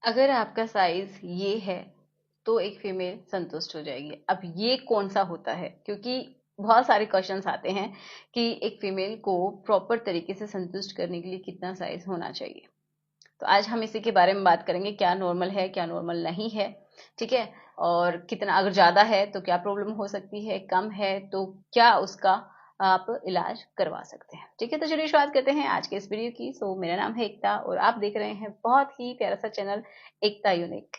अगर आपका साइज ये है तो एक फीमेल संतुष्ट हो जाएगी। अब ये कौन सा होता है, क्योंकि बहुत सारे क्वेश्चंस आते हैं कि एक फीमेल को प्रॉपर तरीके से संतुष्ट करने के लिए कितना साइज होना चाहिए। तो आज हम इसी के बारे में बात करेंगे, क्या नॉर्मल है क्या नॉर्मल नहीं है, ठीक है। और कितना, अगर ज्यादा है तो क्या प्रॉब्लम हो सकती है, कम है तो क्या उसका आप इलाज करवा सकते हैं, ठीक है। तो चलिए शुरुआत करते हैं आज के इस वीडियो की। मेरा नाम है एकता और आप देख रहे हैं बहुत ही प्यारा सा चैनल एकता यूनिक।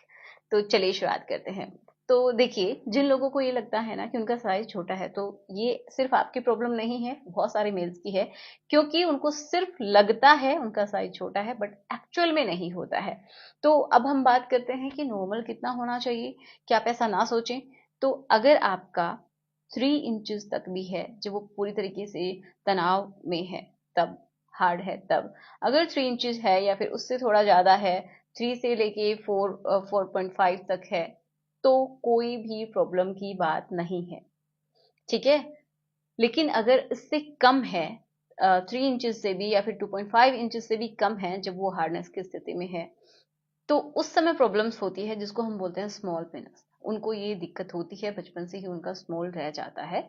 तो चलिए शुरुआत करते हैं। तो देखिए, जिन लोगों को ये लगता है ना कि उनका साइज छोटा है, तो ये सिर्फ आपकी प्रॉब्लम नहीं है, बहुत सारे मेल्स की है, क्योंकि उनको सिर्फ लगता है उनका साइज छोटा है बट एक्चुअल में नहीं होता है। तो अब हम बात करते हैं कि नॉर्मल कितना होना चाहिए। क्या आप ऐसा ना सोचें, तो अगर आपका 3 इंचेस तक भी है, जब वो पूरी तरीके से तनाव में है तब, हार्ड है तब। अगर 3 इंचेस है या फिर उससे थोड़ा ज्यादा है, 3 से लेके 4.5 तक है, तो कोई भी प्रॉब्लम की बात नहीं है, ठीक है। लेकिन अगर इससे कम है, 3 इंचेस से भी या फिर 2.5 इंचेस से भी कम है, जब वो हार्डनेस की स्थिति में है, तो उस समय प्रॉब्लम्स होती है जिसको हम बोलते हैं स्मॉल पेनिस। उनको ये दिक्कत होती है, बचपन से ही उनका स्मॉल रह जाता है।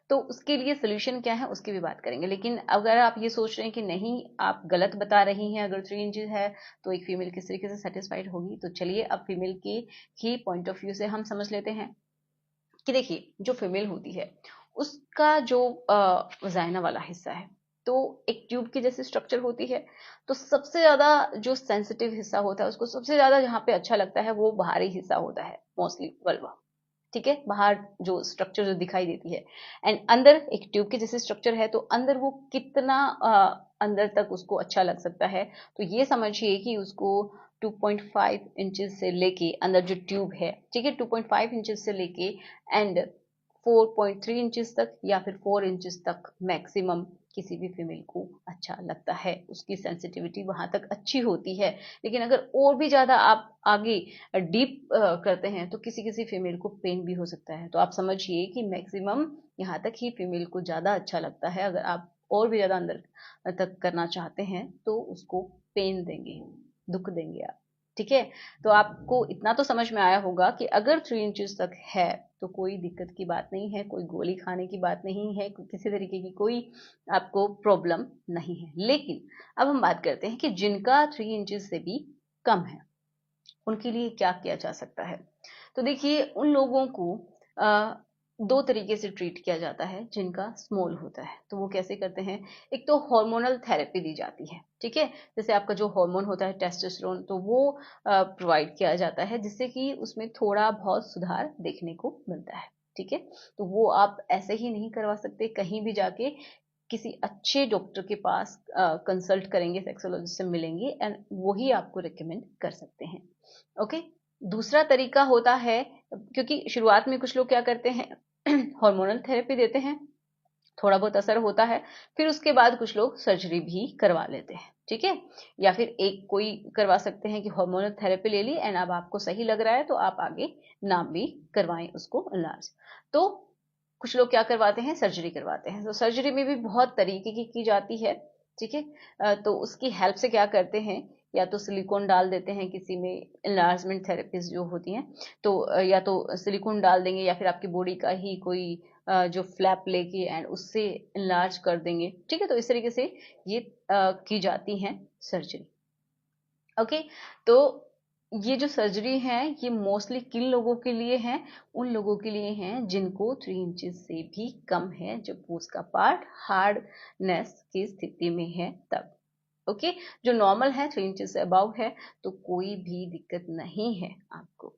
तो उसके लिए सोल्यूशन क्या है उसकी भी बात करेंगे। लेकिन अगर आप ये सोच रहे हैं कि नहीं, आप गलत बता रही हैं, अगर 3 इंचेस है तो एक फीमेल किस तरीके से सेटिस्फाइड होगी, तो चलिए अब फीमेल के ही पॉइंट ऑफ व्यू से हम समझ लेते हैं कि देखिए, जो फीमेल होती है उसका जो वजाइना वाला हिस्सा है, तो एक ट्यूब की जैसी स्ट्रक्चर होती है। तो सबसे ज्यादा जो सेंसिटिव हिस्सा होता है, उसको सबसे ज्यादा जहाँ पे अच्छा लगता है वो बाहरी हिस्सा होता है, मोस्टली वल्वा, ठीक है। बाहर जो स्ट्रक्चर जो दिखाई देती है, एंड अंदर एक ट्यूब की जैसी स्ट्रक्चर है, तो अंदर वो कितना अंदर तक उसको अच्छा लग सकता है। तो ये समझिए कि उसको 2.5 इंचेस से लेके अंदर जो ट्यूब है, ठीक है, 2.5 इंचेस से लेके एंड 4.3 इंचेस तक या फिर 4 इंचेस तक मैक्सिमम किसी भी फीमेल को अच्छा लगता है, उसकी सेंसिटिविटी वहां तक अच्छी होती है। लेकिन अगर और भी ज्यादा आप आगे डीप करते हैं तो किसी किसी फीमेल को पेन भी हो सकता है। तो आप समझिए कि मैक्सिमम यहाँ तक ही फीमेल को ज्यादा अच्छा लगता है। अगर आप और भी ज्यादा अंदर तक करना चाहते हैं तो उसको पेन देंगे, दुख देंगे आप, ठीक है। तो आपको इतना तो समझ में आया होगा कि अगर 3 इंचेस तक है तो कोई दिक्कत की बात नहीं है, कोई गोली खाने की बात नहीं है, किसी तरीके की कोई आपको प्रॉब्लम नहीं है। लेकिन अब हम बात करते हैं कि जिनका 3 इंचेस से भी कम है, उनके लिए क्या किया जा सकता है। तो देखिए, उन लोगों को दो तरीके से ट्रीट किया जाता है जिनका स्मॉल होता है। तो वो कैसे करते हैं, एक तो हार्मोनल थेरेपी दी जाती है, ठीक है। जैसे आपका जो हार्मोन होता है टेस्टोस्टेरोन, तो वो प्रोवाइड किया जाता है, जिससे कि उसमें थोड़ा बहुत सुधार देखने को मिलता है, ठीक है। तो वो आप ऐसे ही नहीं करवा सकते, कहीं भी जाके किसी अच्छे डॉक्टर के पास कंसल्ट करेंगे, सेक्सोलॉजिस्ट से मिलेंगे एंड वही आपको रिकमेंड कर सकते हैं, ओके। दूसरा तरीका होता है, क्योंकि शुरुआत में कुछ लोग क्या करते हैं हार्मोनल थेरेपी देते हैं, थोड़ा बहुत असर होता है, फिर उसके बाद कुछ लोग सर्जरी भी करवा लेते हैं, ठीक है। या फिर एक कोई करवा सकते हैं कि हार्मोनल थेरेपी ले ली एंड अब आपको सही लग रहा है तो आप आगे नाम भी करवाएं उसको इलाज। तो कुछ लोग क्या करवाते हैं, सर्जरी करवाते हैं। तो सर्जरी में भी बहुत तरीके की जाती है, ठीक है। तो उसकी हेल्प से क्या करते हैं, या तो सिलिकॉन डाल देते हैं किसी में, इन्लार्जमेंट थेरेपीज जो होती हैं, तो या तो सिलिकॉन डाल देंगे या फिर आपकी बॉडी का ही कोई जो फ्लैप लेके एंड उससे इनलार्ज कर देंगे, ठीक है। तो इस तरीके से ये की जाती हैं सर्जरी, ओके। तो ये जो सर्जरी है ये मोस्टली किन लोगों के लिए है, उन लोगों के लिए हैं जिनको 3 इंचेस से भी कम है, जब वो उसका पार्ट हार्डनेस की स्थिति में है तब, ओके। जो नॉर्मल है 3 इंचेस से अबाव है तो कोई भी दिक्कत नहीं है आपको,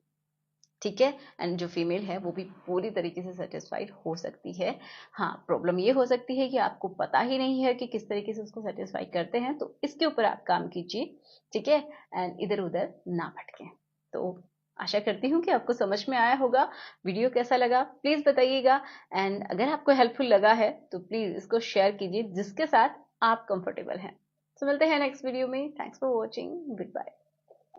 ठीक है। एंड जो फीमेल है वो भी पूरी तरीके से सेटिस्फाइड हो सकती है। हाँ, प्रॉब्लम ये हो सकती है कि आपको पता ही नहीं है कि किस तरीके से उसको सेटिस्फाई करते हैं, तो इसके ऊपर आप काम कीजिए, ठीक है। एंड इधर उधर ना भटकें। तो आशा करती हूँ कि आपको समझ में आया होगा। वीडियो कैसा लगा प्लीज बताइएगा, एंड अगर आपको हेल्पफुल लगा है तो प्लीज इसको शेयर कीजिए जिसके साथ आप कंफर्टेबल हैं। तो मिलते हैं नेक्स्ट वीडियो में। Thanks for watching, good bye.